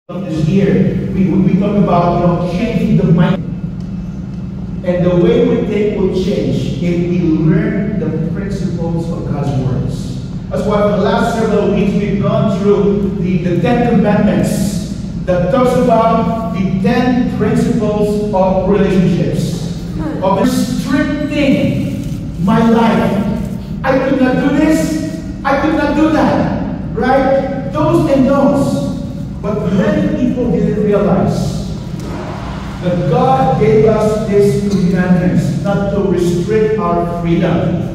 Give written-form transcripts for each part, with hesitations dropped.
of this year, we talk about changing the mind. And the way we think will change if we learn the principles of God's words. That's why for the last several weeks we've gone through the 10 commandments that talks about the 10 principles of relationships. Of restricting my life. I could not do this, I could not do that. Right? Those and those. But many people didn't realize that God gave us these commandments not to restrict our freedom,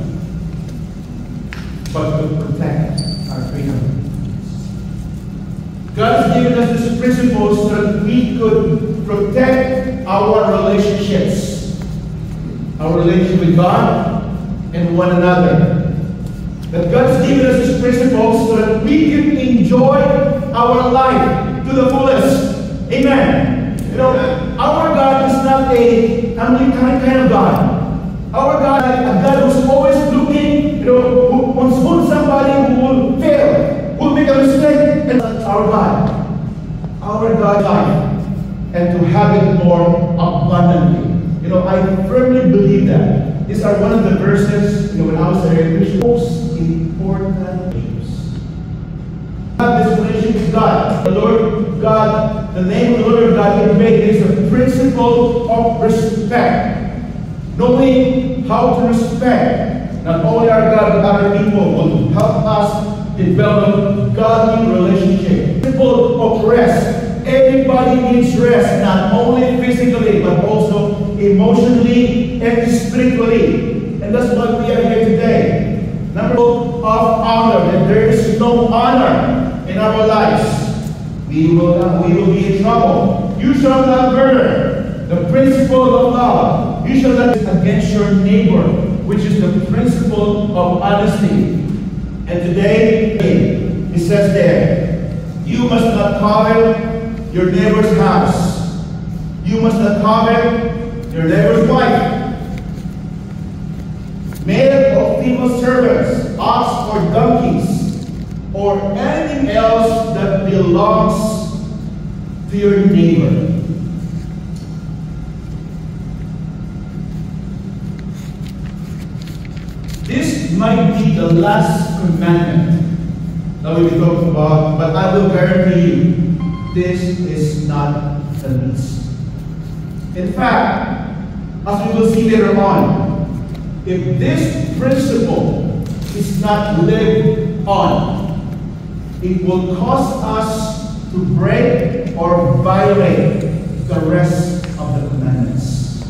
but to protect our freedom. God has given us these principles so that we could protect our relationships, our relationship with God and one another. That God has given us these principles so that we can enjoy our life to the fullest. Amen. Our God is not a kind of God. Our God is a God who's always looking, who wants somebody who will fail, who will make a mistake. And that's our God. Our God life. And to have it more abundantly. I firmly believe that. These are one of the verses, when I was there, most important things. Have this relationship with God. The Lord God, the name of the Lord God He made is a principle of respect. Knowing how to respect not only our God but other people will help us develop godly relationship. Principle of rest. Everybody needs rest, not only physically but also emotionally and spiritually. And that's why we are here today. Number of honor. And there is no honor in our lives, we will be in trouble. You shall not murder. The principle of love. You shall not against your neighbor, which is the principle of honesty. And today, it says there, you must not covet your neighbor's house. You must not covet your neighbor's wife. Male or female servants, ox or donkeys, or anything else that belongs to your neighbor. This might be the last commandment that we'll be talking about, but I will guarantee you, this is not the least. In fact, as we will see later on, if this principle is not lived on, it will cause us to break or violate the rest of the commandments.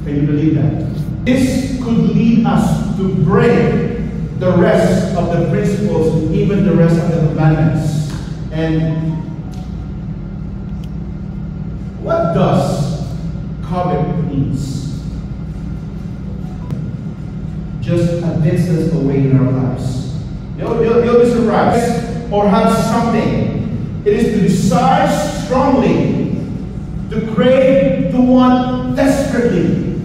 Can you believe that? This could lead us to break the rest of the principles, even the rest of the commandments. And what does covet means? Just a distance away in our lives. You'll be surprised. Or have something. It is to desire strongly, to crave, to want desperately.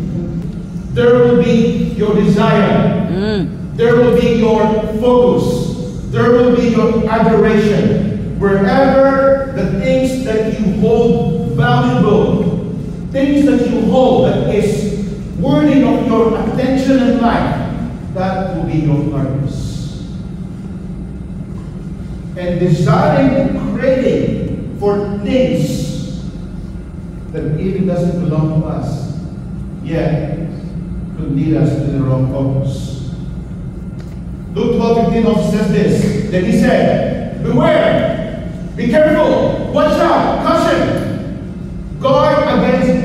There will be your desire. There will be your focus. There will be your adoration. Wherever the things that you hold valuable, things that you hold that is worthy of your attention and life, that will be your purpose. And desiring and craving for things that even doesn't belong to us, yet could lead us to the wrong focus. Luke 12:15 also says this. Then he said, beware, be careful, watch out, caution, guard against